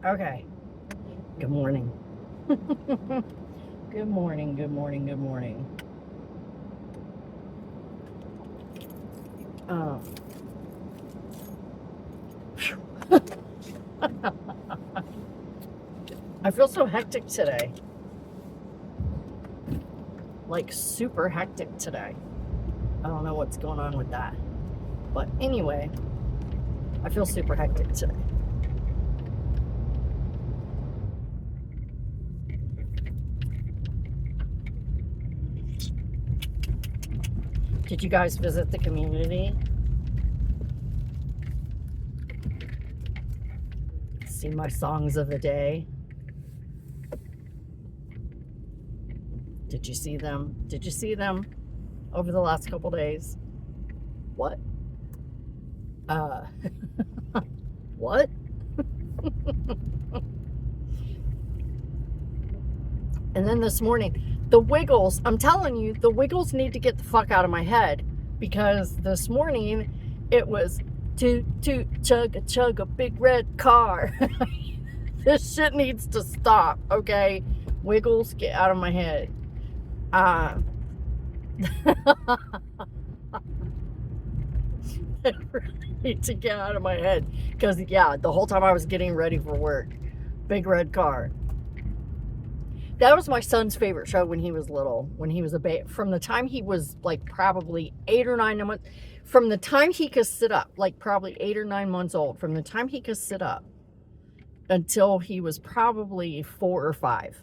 Okay. Good morning. Good morning, good morning, good morning. Um, I feel so hectic today. Like super hectic today. I don't know what's going on with that. But anyway, I feel super hectic today. Did you guys visit the community? See my songs of the day? Did you see them? Did you see them over the last couple days? What? Uh, what? And then this morning, the Wiggles, I'm telling you, the Wiggles need to get the fuck out of my head, because this morning it was toot toot chug a big red car. This shit needs to stop, okay? Wiggles, get out of my head. They really need to get out of my head, because yeah, the whole time I was getting ready for work, big red car. That was my son's favorite show when he was little, when he was a baby. From the time he was like probably 8 or 9 months, from the time he could sit up, like probably 8 or 9 months old, from the time he could sit up until he was probably 4 or 5.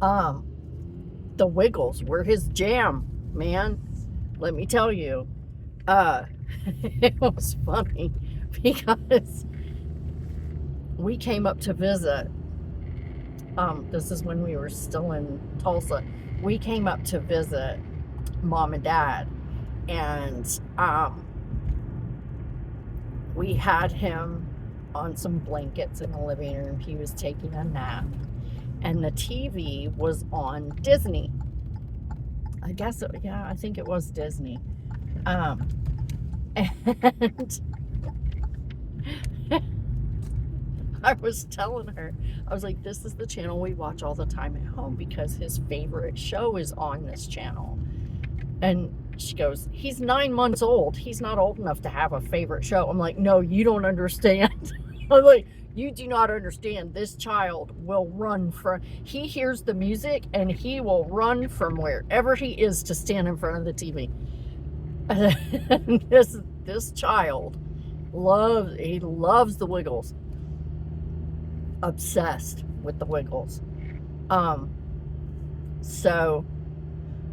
The Wiggles were his jam, man. Let me tell you. It was funny because we came up to visit. This is when we were still in Tulsa. We came up to visit Mom and Dad, and we had him on some blankets in the living room. He was taking a nap, and the TV was on Disney. I guess, yeah, I think it was Disney. And I was telling her, I was like, this is the channel we watch all the time at home because his favorite show is on this channel. And she goes, he's 9 months old. He's not old enough to have a favorite show. I'm like, no, you don't understand. I'm like, you do not understand. This child will run from, he hears the music and he will run from wherever he is to stand in front of the TV. And this child loves the Wiggles. Obsessed with the Wiggles. So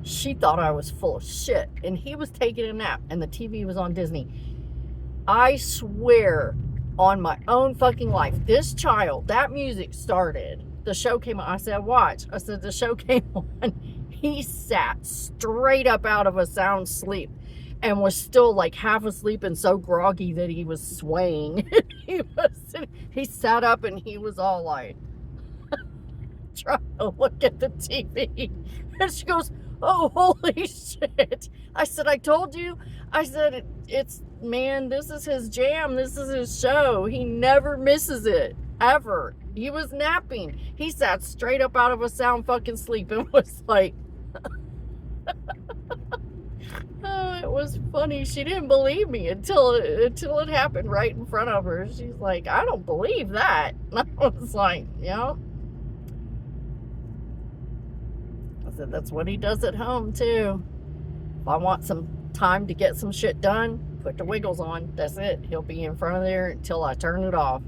she thought I was full of shit, and he was taking a nap, and the TV was on Disney. I swear on my own fucking life, this child, that music started, the show came on. I said, watch. I said, the show came on. He sat straight up out of a sound sleep and was still like half asleep and so groggy that he was swaying. He sat up and he was all like trying to look at the TV. And she goes, oh, holy shit. I said, I told you. I said, it's, man, this is his jam. This is his show. He never misses it, ever. He was napping. He sat straight up out of a sound fucking sleep and was like, oh, it was funny. She didn't believe me until it happened right in front of her. She's like, I don't believe that. And I was like, yeah. I said, that's what he does at home too. If I want some time to get some shit done, put the Wiggles on. That's it. He'll be in front of there until I turn it off.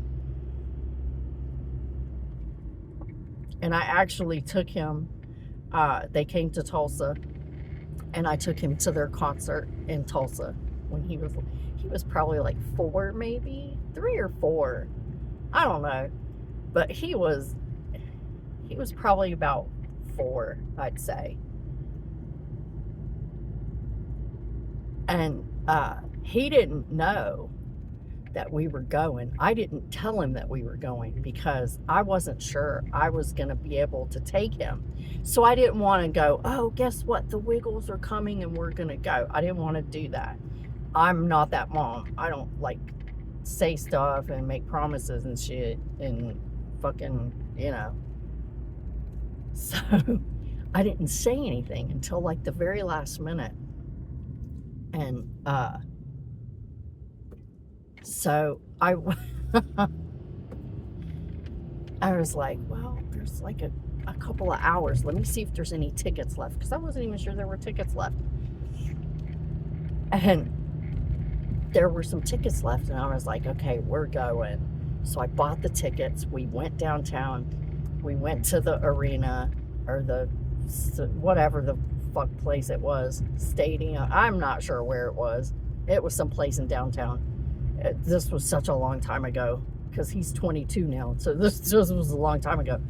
And I actually took him, they came to Tulsa, and I took him to their concert in Tulsa when he was probably like 4, maybe 3 or 4. I don't know. But he was probably about 4, I'd say. And he didn't know that we were going. I didn't tell him that we were going because I wasn't sure I was going to be able to take him. So I didn't want to go, oh, guess what? The Wiggles are coming and we're going to go. I didn't want to do that. I'm not that mom. I don't like say stuff and make promises and shit and fucking, So I didn't say anything until like the very last minute. And so I I was like, well, there's like a couple of hours. Let me see if there's any tickets left, because I wasn't even sure there were tickets left. And there were some tickets left, and I was like, okay, we're going. So I bought the tickets. We went downtown. We went to the arena, or the whatever the fuck place it was, stadium. I'm not sure where it was. It was someplace in downtown. This was such a long time ago, because he's 22 now, so this was a long time ago.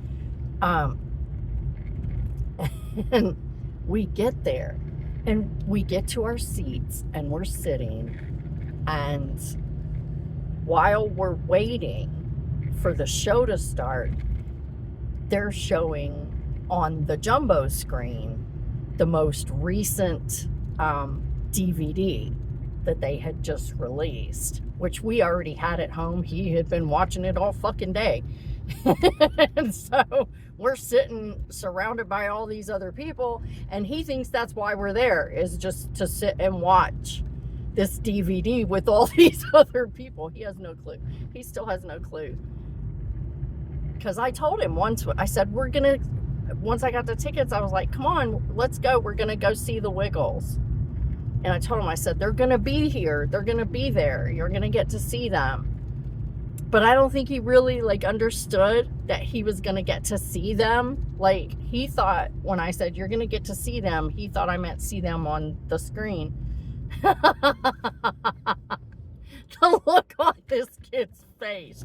And we get there, and we get to our seats, and we're sitting, and while we're waiting for the show to start, they're showing on the jumbo screen the most recent DVD that they had just released, which we already had at home. He had been watching it all fucking day. And so we're sitting surrounded by all these other people, and he thinks that's why we're there, is just to sit and watch this DVD with all these other people. He has no clue. He still has no clue. Because I told him once, I said, once I got the tickets, I was like, come on, let's go. We're going to go see the Wiggles. And I told him, I said, they're going to be here. They're going to be there. You're going to get to see them. But I don't think he really, understood that he was going to get to see them. He thought, when I said, you're going to get to see them, he thought I meant see them on the screen. The look on this kid's face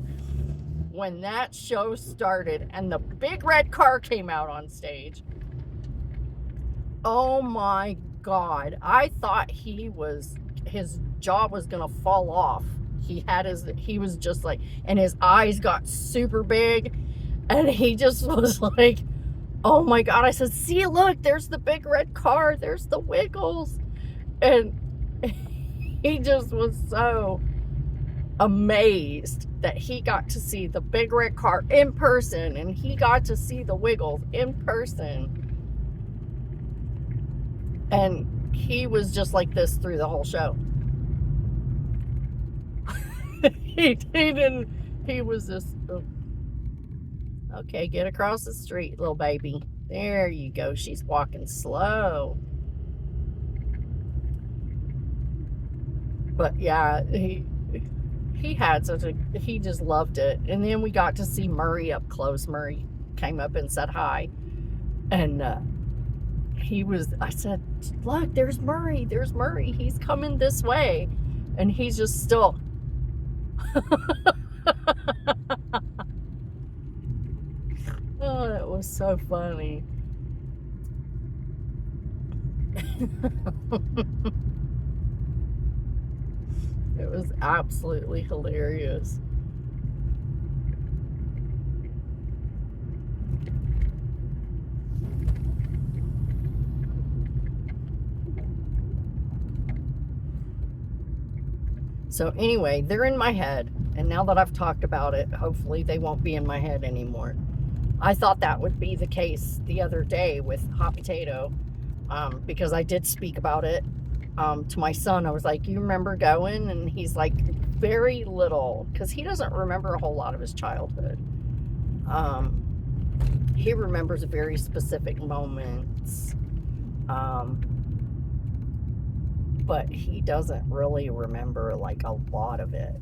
when that show started and the big red car came out on stage. Oh my God. I thought his jaw was gonna fall off. He was just like, and his eyes got super big, and he just was like, oh my God. I said, see, look, there's the big red car, there's the Wiggles. And he just was so amazed that he got to see the big red car in person, and he got to see the Wiggles in person. And he was just like this through the whole show. He was just, okay, get across the street, little baby. There you go. She's walking slow. But yeah, he just loved it. And then we got to see Murray up close. Murray came up and said hi. And I said, look, there's Murray. He's coming this way. And he's just still. Oh, that was so funny. It was absolutely hilarious. So anyway, they're in my head. And now that I've talked about it, hopefully they won't be in my head anymore. I thought that would be the case the other day with Hot Potato, because I did speak about it to my son. I was like, you remember going? And he's like, very little, because he doesn't remember a whole lot of his childhood. He remembers very specific moments, but he doesn't really remember like a lot of it.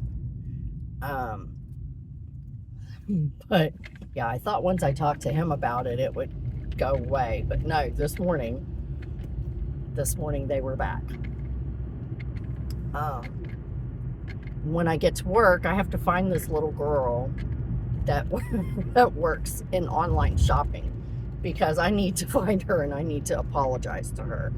But yeah, I thought once I talked to him about it, it would go away. But no, this morning they were back. When I get to work, I have to find this little girl that works in online shopping, because I need to find her and I need to apologize to her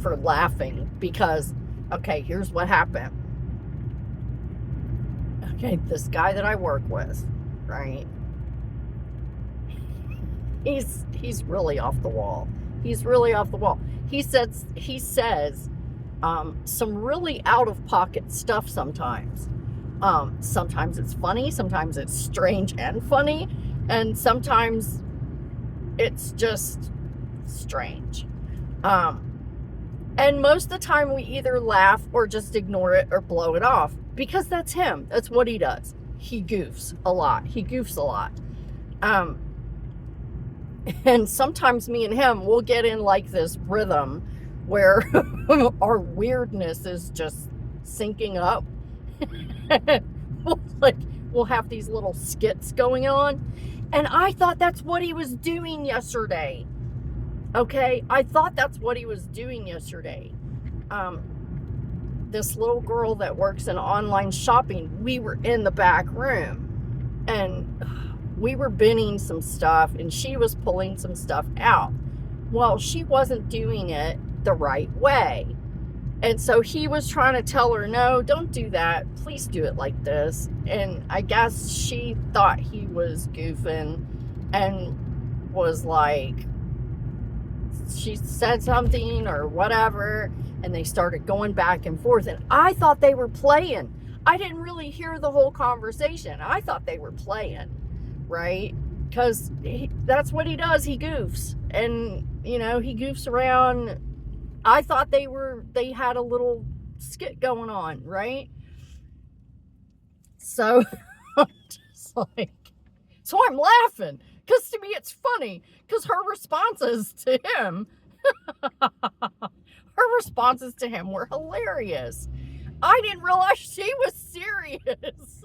for laughing, because okay, here's what happened. Okay, this guy that I work with, right? He's really off the wall. He says some really out-of-pocket stuff sometimes. Sometimes it's funny, sometimes it's strange and funny, and sometimes it's just strange. And most of the time we either laugh or just ignore it or blow it off, because that's him. That's what he does. He goofs a lot. And sometimes me and him will get in like this rhythm where our weirdness is just syncing up. We'll have these little skits going on. And I thought that's what he was doing yesterday. Okay, I thought that's what he was doing yesterday. This little girl that works in online shopping, we were in the back room and we were binning some stuff and she was pulling some stuff out. Well, she wasn't doing it the right way. And so he was trying to tell her, no, don't do that. Please do it like this. And I guess she thought he was goofing and was like, she said something or whatever, and they started going back and forth. And I thought they were playing. I didn't really hear the whole conversation. I thought they were playing, right? Because that's what he does. He goofs. And, you know, he goofs around. I thought they had a little skit going on, right? So I'm just like, so I'm laughing because to me it's funny because her responses to him were hilarious. I didn't realize she was serious.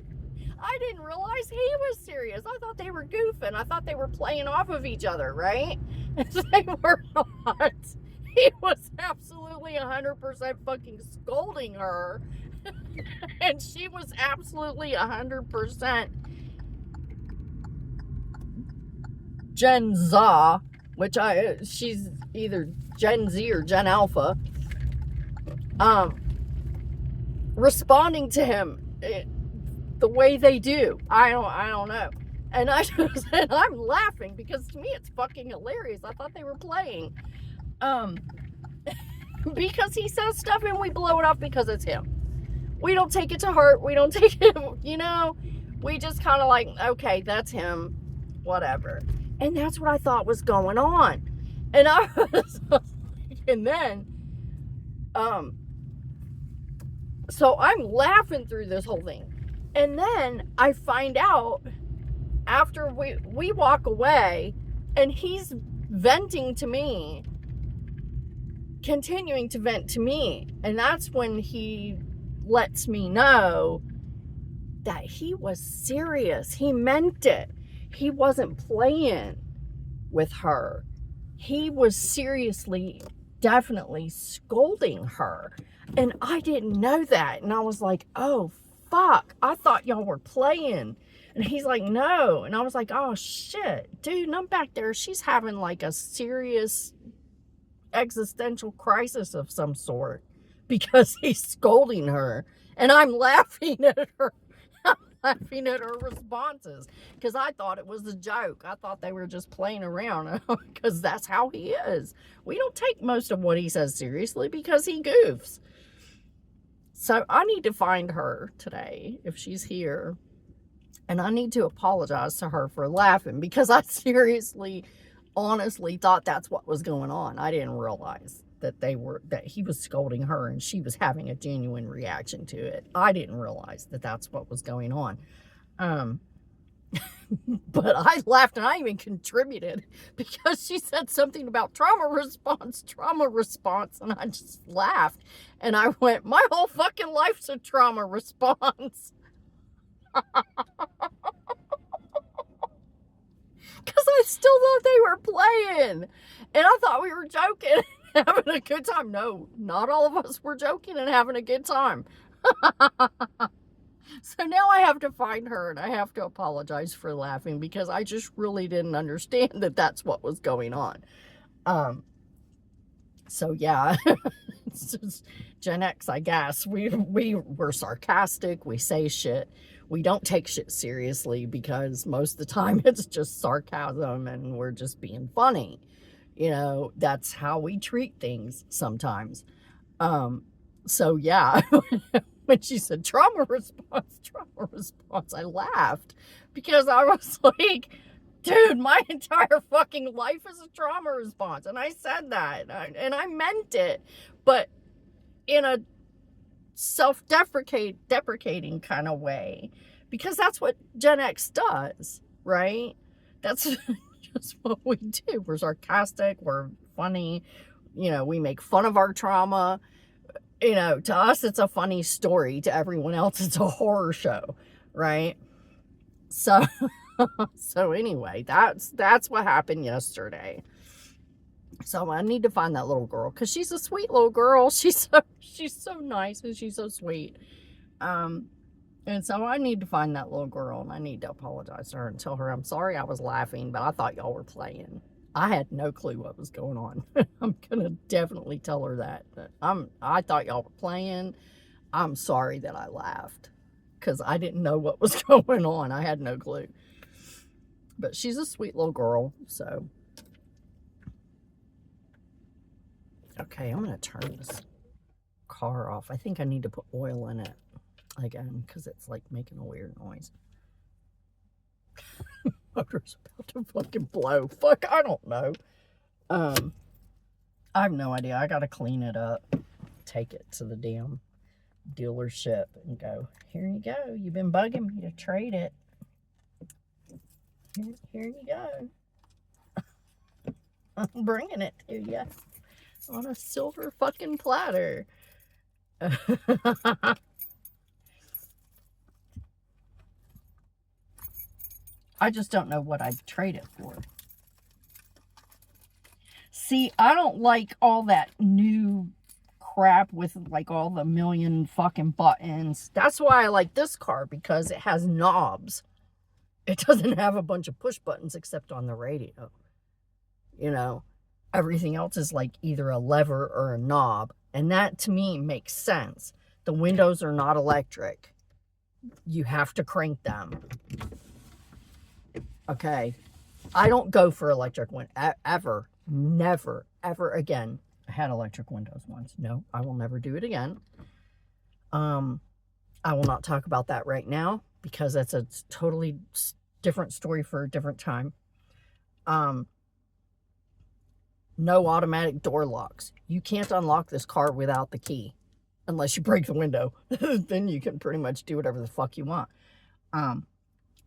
I didn't realize he was serious. I thought they were goofing. I thought they were playing off of each other, right? They were not. He was absolutely 100% fucking scolding her. And she was absolutely 100% Gen Z, which she's either Gen Z or Gen Alpha, responding to him the way they do. I don't know. And I'm laughing because to me it's fucking hilarious. I thought they were playing. Because he says stuff and we blow it off because it's him. We don't take it to heart. We don't take it, you know, we just kind of like, okay, that's him, whatever. And that's what I thought was going on. And and then, so I'm laughing through this whole thing. And then I find out after we walk away and he's venting to me, continuing to vent to me. And that's when he lets me know that he was serious. He meant it. He wasn't playing with her. He was seriously, definitely scolding her. And I didn't know that. And I was like, oh, fuck. I thought y'all were playing. And he's like, no. And I was like, oh, shit. Dude, and I'm back there. She's having like a serious existential crisis of some sort because he's scolding her. And I'm laughing at her. I'm laughing at her responses because I thought it was a joke. I thought they were just playing around because that's how he is. We don't take most of what he says seriously because he goofs. So I need to find her today if she's here. And I need to apologize to her for laughing because I seriously, honestly thought that's what was going on. I didn't realize that he was scolding her and she was having a genuine reaction to it. I didn't realize that that's what was going on. But I laughed and I even contributed because she said something about trauma response, and I just laughed and I went, my whole fucking life's a trauma response. Because I still thought they were playing. And I thought we were joking and having a good time. No, not all of us were joking and having a good time. So now I have to find her and I have to apologize for laughing because I just really didn't understand that that's what was going on. So yeah, it's just Gen X, I guess. We're sarcastic. We say shit. We don't take shit seriously because most of the time it's just sarcasm and we're just being funny. You know, that's how we treat things sometimes. So yeah, when she said trauma response, I laughed because I was like, dude, my entire fucking life is a trauma response. And I said that and I meant it, but in a deprecating kind of way, because that's what Gen X does, right? That's just what we do. We're sarcastic, we're funny, we make fun of our trauma. To us, it's a funny story. To everyone else, it's a horror show, right? So, so anyway, that's what happened yesterday. So I need to find that little girl because she's a sweet little girl. She's so nice and she's so sweet. And so I need to find that little girl and I need to apologize to her and tell her I'm sorry I was laughing, but I thought y'all were playing. I had no clue what was going on. I'm gonna definitely tell her that. I thought y'all were playing. I'm sorry that I laughed because I didn't know what was going on. I had no clue. But she's a sweet little girl, so. Okay, I'm gonna turn this car off. I think I need to put oil in it again because it's like making a weird noise. Motor's about to fucking blow. Fuck, I don't know. I have no idea. I gotta clean it up, take it to the damn dealership and go, here you go. You've been bugging me to trade it. Here you go. I'm bringing it to you on a silver fucking platter. I just don't know what I'd trade it for. See, I don't like all that new crap with like all the million fucking buttons. That's why I like this car, because it has knobs. It doesn't have a bunch of push buttons except on the radio. Everything else is like either a lever or a knob. And that to me makes sense. The windows are not electric. You have to crank them. Okay. I don't go for electric ever. Never, ever again. I had electric windows once. No, I will never do it again. I will not talk about that right now because that's a totally different story for a different time. No automatic door locks. You can't unlock this car without the key unless you break the window. Then you can pretty much do whatever the fuck you want.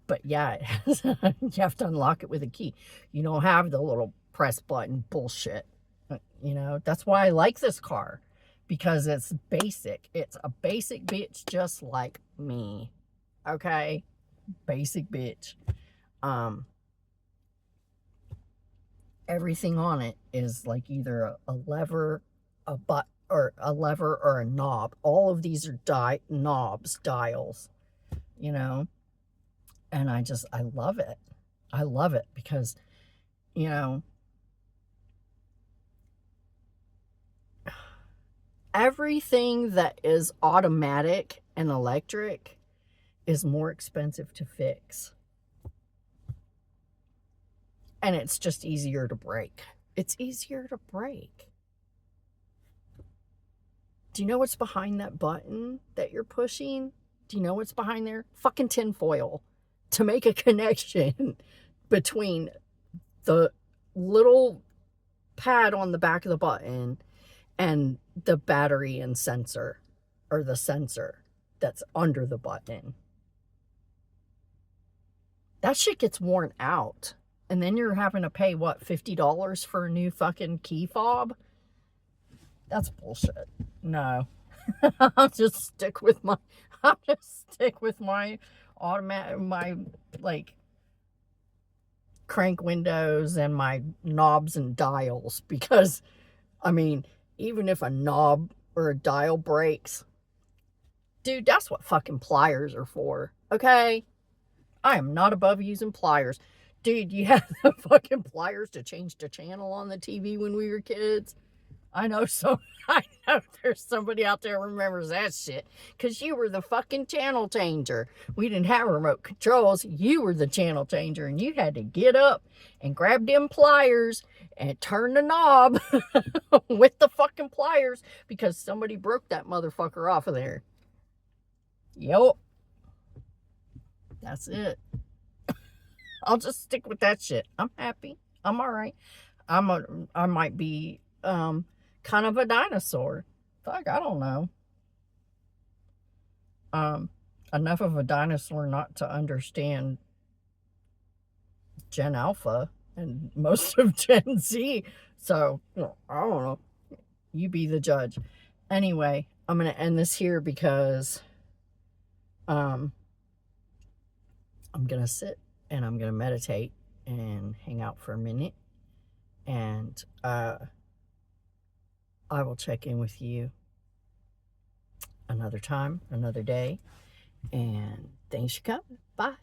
But yeah, you have to unlock it with a key. You don't have the little press button bullshit. That's why I like this car, because it's basic. It's a basic bitch just like me. Okay? Basic bitch. Everything on it is like either a lever, a lever or a knob. All of these are dials, and I love it. I love it because, everything that is automatic and electric is more expensive to fix. And it's just easier to break. It's easier to break. Do you know what's behind that button that you're pushing? Do you know what's behind there? Fucking tinfoil to make a connection between the little pad on the back of the button and the battery and sensor, or the sensor that's under the button. That shit gets worn out. And then you're having to pay, what, $50 for a new fucking key fob? That's bullshit. No. I'll just stick with my automatic, my, like, crank windows and my knobs and dials. Because, even if a knob or a dial breaks, dude, that's what fucking pliers are for, okay? I am not above using pliers. Dude, you had the fucking pliers to change the channel on the TV when we were kids. I know there's somebody out there who remembers that shit. Because you were the fucking channel changer. We didn't have remote controls. You were the channel changer. And you had to get up and grab them pliers and turn the knob with the fucking pliers because somebody broke that motherfucker off of there. Yup. That's it. I'll just stick with that shit. I'm happy. I'm all right. I might be kind of a dinosaur. Fuck, I don't know. Enough of a dinosaur not to understand Gen Alpha and most of Gen Z. So, I don't know. You be the judge. Anyway, I'm going to end this here because I'm going to sit and I'm going to meditate and hang out for a minute. And I will check in with you another time, another day. And thanks for coming. Bye.